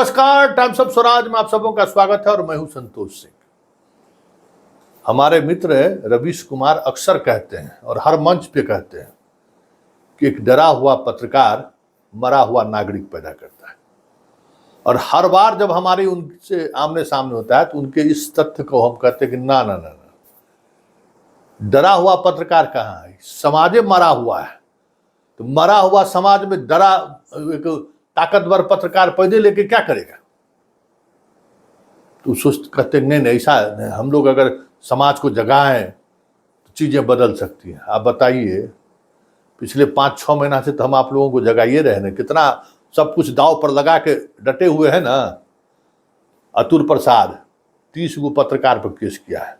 नमस्कार, times of Swaraj में आप सबों का स्वागत है और मैं हूं संतोष सिंह। हमारे मित्र रवीश कुमार अक्सर कहते हैं और हर मंच पे कहते हैं कि एक डरा हुआ पत्रकार मरा हुआ नागरिक पैदा करता है। और हर बार जब हमारी उनसे आमने सामने होता है तो उनके इस तथ्य को हम कहते हैं कि ना ना ना ना, डरा हुआ पत्रकार कहाँ है? समाज मरा हुआ है। तो मरा हुआ समाज में डरा एक ताकतवर पत्रकार पैदे लेके क्या करेगा? तो सोच कहते नहीं नहीं, ऐसा नहीं, हम लोग अगर समाज को जगाएं तो चीजें बदल सकती हैं। आप बताइए, पिछले 5-6 महीना से तो हम आप लोगों को जगाइए रहे हैं, कितना सब कुछ दाव पर लगा के डटे हुए हैं ना। अतुल प्रसाद 30 गो पत्रकार पर केस किया है,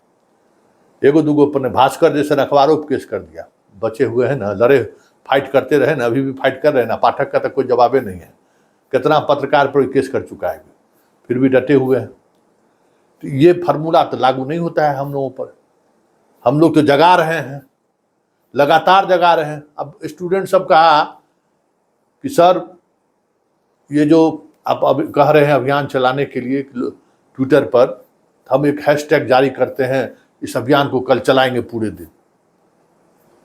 एगो दूगो पर भास्कर जैसे अखबारों पर केस कर दिया, बचे हुए हैं ना, लड़े फाइट करते रहे ना, अभी भी फाइट कर रहे हैं ना। पाठक का तो कोई जवाबे नहीं है, कितना पत्रकार पर केस कर चुका है, फिर भी डटे हुए हैं। तो ये फार्मूला तो लागू नहीं होता है हम लोगों पर। हम लोग तो जगा रहे हैं, लगातार जगा रहे हैं। अब स्टूडेंट सब कहा कि सर ये जो आप अब कह रहे हैं अभियान चलाने के लिए ट्विटर पर, हम एक हैशटैग जारी करते हैं, इस अभियान को कल चलाएंगे पूरे दिन।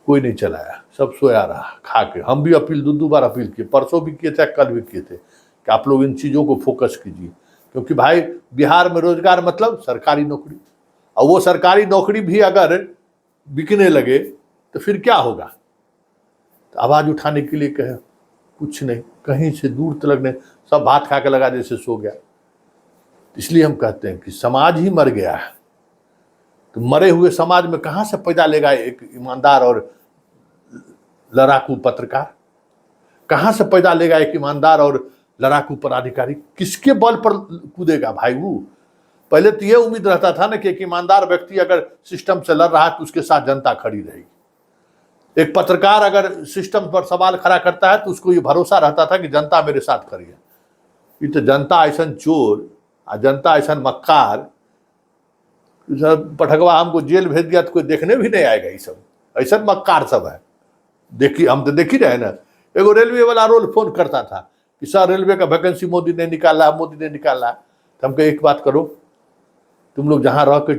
कोई नहीं चलाया, सब सोया रहा खा के। हम भी अपील 2 बार अपील किए, परसों भी किए थे, कल भी किए थे कि आप लोग इन चीज़ों को फोकस कीजिए, क्योंकि भाई बिहार में रोजगार मतलब सरकारी नौकरी, और वो सरकारी नौकरी भी अगर बिकने लगे तो फिर क्या होगा? तो आवाज़ उठाने के लिए कहे कुछ नहीं, कहीं से दूर तलक नहीं, सब भात खा के लगा जैसे सो गया। इसलिए हम कहते हैं कि समाज ही मर गया है। तो मरे हुए समाज में कहाँ से पैदा लेगा एक ईमानदार और लड़ाकू पत्रकार? कहाँ से पैदा लेगा एक ईमानदार और लड़ाकू पदाधिकारी? किसके बल पर कूदेगा भाई वो? पहले तो ये उम्मीद रहता था ना कि एक ईमानदार व्यक्ति अगर सिस्टम से लड़ रहा है तो उसके साथ जनता खड़ी रहेगी। एक पत्रकार अगर सिस्टम पर सवाल खड़ा करता है तो उसको ये भरोसा रहता था कि जनता मेरे साथ खड़ी है। ये तो जनता ऐसा चोर और जनता ऐसा मक्कार, पठकवा हमको जेल भेज दिया तो कोई देखने भी नहीं आएगा। ये सब ऐसा मक्कार सब है। देखिए, हम तो देख ही रहे ना। एगो रेलवे वाला रोल फोन करता था कि सर रेलवे का वैकेंसी मोदी ने निकाला, मोदी ने निकाला। तो हमको एक बात करो, तुम लोग जहाँ रह के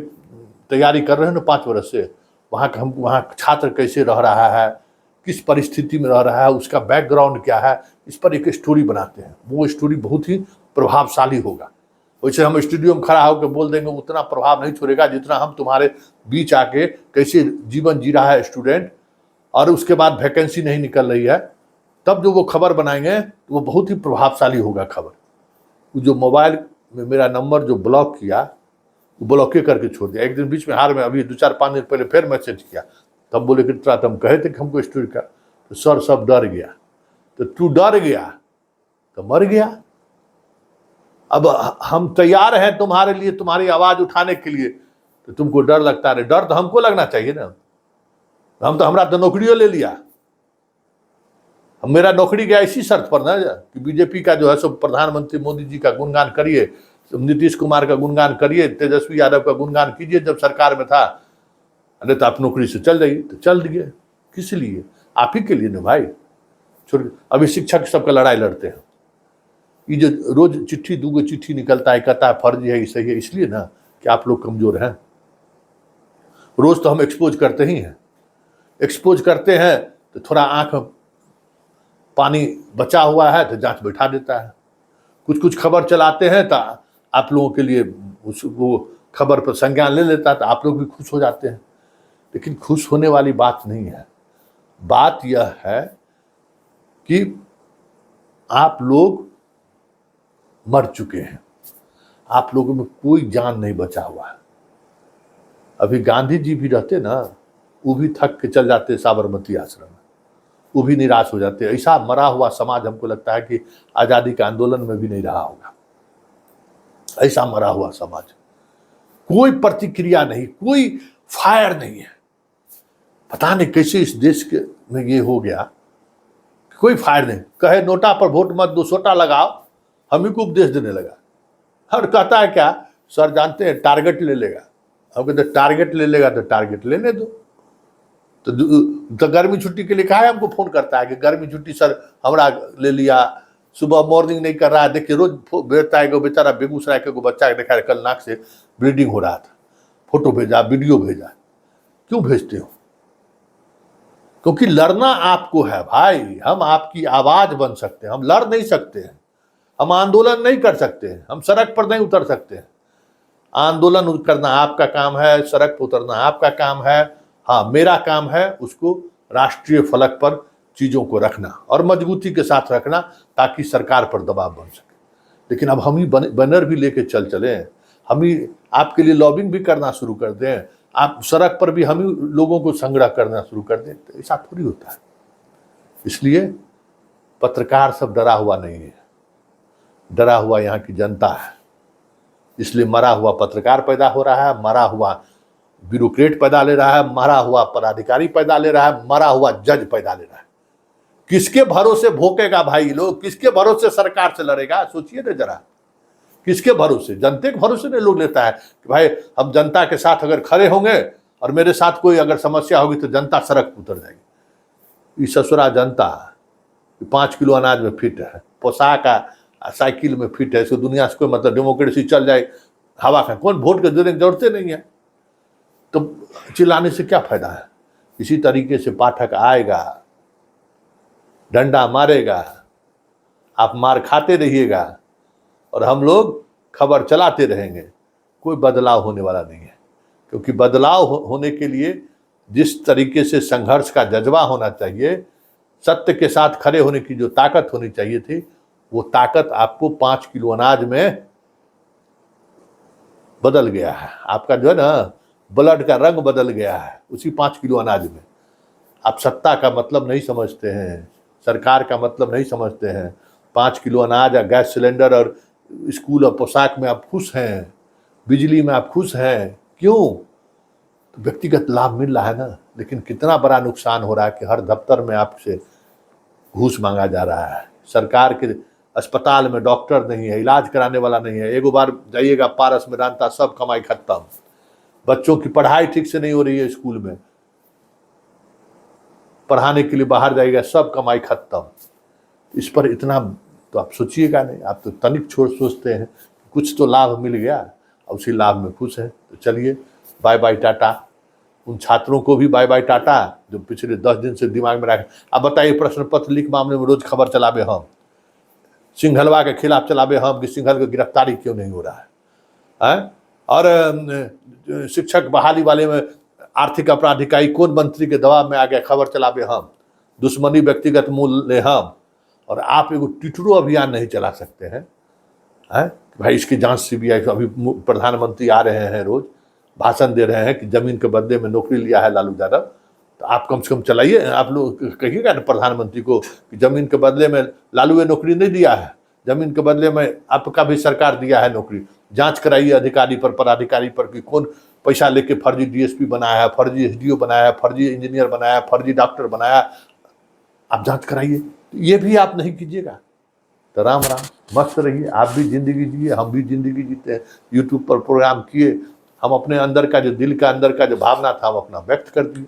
तैयारी कर रहे हो ना 5 वर्ष से, वहाँ छात्र कैसे रह रहा है, किस परिस्थिति में रह रहा है, उसका बैकग्राउंड क्या है, इस पर एक स्टोरी बनाते हैं। वो स्टोरी बहुत ही प्रभावशाली होगा। वैसे हम स्टूडियो में खड़ा होकर बोल देंगे उतना प्रभाव नहीं छोड़ेगा जितना हम तुम्हारे बीच आके कैसे जीवन जी रहा है स्टूडेंट, और उसके बाद वैकेंसी नहीं निकल रही है, तब जो वो खबर बनाएंगे तो वो बहुत ही प्रभावशाली होगा खबर। वो जो मोबाइल में मेरा नंबर जो ब्लॉक किया, वो ब्लॉक करके छोड़ दिया। एक दिन बीच में हार में अभी 2-4-5 दिन पहले फिर मैसेज किया, तब बोले कि तुम कहे थे कि हमको स्टोरी का, तो सर सब डर गया। तो तू डर गया तो मर गया। अब हम तैयार हैं तुम्हारे लिए, तुम्हारी आवाज उठाने के लिए, तो तुमको डर लगता है। डर तो हमको लगना चाहिए ना। हम तो हमरा तो नौकरियों ले लिया। मेरा नौकरी गया इसी शर्त पर ना कि बीजेपी का जो है सो प्रधानमंत्री मोदी जी का गुणगान करिए, नीतीश कुमार का गुणगान करिए, तेजस्वी यादव का गुणगान कीजिए जब सरकार में था। अरे तो आप नौकरी से चल जाइए, तो चल दिए। किस लिए? आप ही के लिए ना भाई। छोड़, अभी शिक्षक सबका लड़ाई लड़ते हैं। ये जो रोज चिट्ठी 2 चिट्ठी निकलता है, कहता है फर्जी है, सही है, इसलिए ना कि आप लोग कमजोर हैं। रोज तो हम एक्सपोज करते ही हैं। एक्सपोज करते हैं तो थोड़ा आंख पानी बचा हुआ है तो जांच बैठा देता है। कुछ कुछ खबर चलाते हैं तो आप लोगों के लिए वो खबर पर संज्ञान ले लेता है, तो आप लोग भी खुश हो जाते हैं। लेकिन खुश होने वाली बात नहीं है। बात यह है कि आप लोग मर चुके हैं, आप लोगों में कोई जान नहीं बचा हुआ है। अभी गांधी जी भी रहते ना, वो भी थक के चल जाते साबरमती आश्रम में, वो भी निराश हो जाते। ऐसा मरा हुआ समाज हमको लगता है कि आजादी के आंदोलन में भी नहीं रहा होगा। ऐसा मरा हुआ समाज, कोई प्रतिक्रिया नहीं, कोई फायर नहीं है। पता नहीं कैसे इस देश के में ये हो गया, कोई फायर नहीं। कहे नोटा पर वोट मत दो, सोटा लगाओ, हम ही को उपदेश देने लगा। और कहता है क्या, सर जानते हैं टारगेट ले लेगा। हम कहते टारगेट ले लेगा तो टारगेट लेने दो। तो गर्मी छुट्टी के लिए कहा है, हमको फोन करता है कि गर्मी छुट्टी सर हमरा ले लिया, सुबह मॉर्निंग नहीं कर रहा है। देखिए रोज भेजता है कि बेचारा बेगूसराय के बच्चा देखा है कल नाक से ब्लीडिंग हो रहा था, फोटो भेजा, वीडियो भेजा। क्यों भेजते हो? क्योंकि लड़ना आपको है भाई। हम आपकी आवाज बन सकते हैं, हम लड़ नहीं सकते हैं, हम आंदोलन नहीं कर सकते हैं, हम सड़क पर नहीं उतर सकते हैं। आंदोलन करना आपका काम है, सड़क पर उतरना आपका काम है। हाँ, मेरा काम है उसको राष्ट्रीय फलक पर चीजों को रखना और मजबूती के साथ रखना, ताकि सरकार पर दबाव बन सके। लेकिन अब हम ही बैनर भी लेके चले, हम ही आपके लिए लॉबिंग भी करना शुरू कर दें, आप सड़क पर भी हम ही लोगों को संग्रह करना शुरू कर दें, तो ऐसा थोड़ी होता है। इसलिए पत्रकार सब डरा हुआ नहीं है, डरा हुआ यहाँ की जनता है। इसलिए मरा हुआ पत्रकार पैदा हो रहा है, मरा हुआ ब्यूरोक्रेट पैदा ले रहा है, मरा हुआ पदाधिकारी पैदा ले रहा है, मरा हुआ जज पैदा ले रहा है। किसके भरोसे भोंकेगा भाई लोग? किसके भरोसे सरकार से लड़ेगा? सोचिए ना जरा, किसके भरोसे? जनता के भरोसे नहीं लोग लेता है कि भाई हम जनता के साथ अगर खड़े होंगे और मेरे साथ कोई अगर समस्या होगी तो जनता सड़क पर उतर जाएगी। ये ससुरा जनता 5 किलो अनाज में फिट है, पोशाक साइकिल में फिट है, इसको दुनिया से कोई मतलब डेमोक्रेसी चल जाए हवा का, कौन वोट के देने की जरूरत नहीं है, तो चिल्लाने से क्या फायदा है? इसी तरीके से पाठक आएगा, डंडा मारेगा, आप मार खाते रहिएगा और हम लोग खबर चलाते रहेंगे। कोई बदलाव होने वाला नहीं है, क्योंकि बदलाव होने के लिए जिस तरीके से संघर्ष का जज्बा होना चाहिए, सत्य के साथ खड़े होने की जो ताकत होनी चाहिए थी, वो ताकत आपको 5 किलो अनाज में बदल गया है। आपका जो है ना ब्लड का रंग बदल गया है उसी 5 किलो अनाज में। आप सत्ता का मतलब नहीं समझते हैं, सरकार का मतलब नहीं समझते हैं। 5 किलो अनाज और गैस सिलेंडर और स्कूल और पोशाक में आप खुश हैं, बिजली में आप खुश हैं, क्यों? तो व्यक्तिगत लाभ मिल रहा है ना, लेकिन कितना बड़ा नुकसान हो रहा है कि हर दफ्तर में आपसे घूस मांगा जा रहा है। सरकार के अस्पताल में डॉक्टर नहीं है, इलाज कराने वाला नहीं है। एक बार जाइएगा पारस में रानता, सब कमाई खत्म। बच्चों की पढ़ाई ठीक से नहीं हो रही है, स्कूल में पढ़ाने के लिए बाहर जाइएगा, सब कमाई खत्म। इस पर इतना तो आप सोचिएगा नहीं, आप तो तनिक छोड़ सोचते हैं कुछ तो लाभ मिल गया और उसी लाभ में खुश है। तो चलिए बाय बाय टाटा। उन छात्रों को भी बाय बाय टाटा जो पिछले 10 दिन से दिमाग में रखे। अब बताइए, प्रश्न पत्र लीक मामले में रोज खबर चलावे हम, सिंघलवा के खिलाफ चलावे हम कि सिंघल की गिरफ्तारी क्यों नहीं हो रहा है? और शिक्षक बहाली वाले में आर्थिक अपराध इकाई कौन मंत्री के दबाव में आ गया, खबर चलावे हम, दुश्मनी व्यक्तिगत मूल्य हम। और आप एगो टिटरू अभियान नहीं चला सकते हैं, भाई इसकी जांच सीबीआई। अभी प्रधानमंत्री आ रहे हैं, रोज भाषण दे रहे हैं कि जमीन के बदले में नौकरी लिया है लालू यादव, तो आप कम से कम चलाइए। आप लोग कहिएगा ना प्रधानमंत्री को कि जमीन के बदले में लालू नौकरी नहीं दिया है, जमीन के बदले में आपका भी सरकार दिया है नौकरी। जांच कराइए अधिकारी पर, पदाधिकारी पर कि कौन पैसा लेके फर्जी डीएसपी बनाया है, फर्जी एसडीओ बनाया है, फर्जी इंजीनियर बनाया है, फर्जी डॉक्टर बनाया। आप जांच कराइए। ये भी आप नहीं कीजिएगा तो राम राम, मस्त रहिए। आप भी जिंदगी जिए, हम भी जिंदगी जीते हैं। यूट्यूब पर प्रोग्राम किए, हम अपने अंदर का जो दिल का अंदर का जो भावना था हम अपना व्यक्त कर दिए।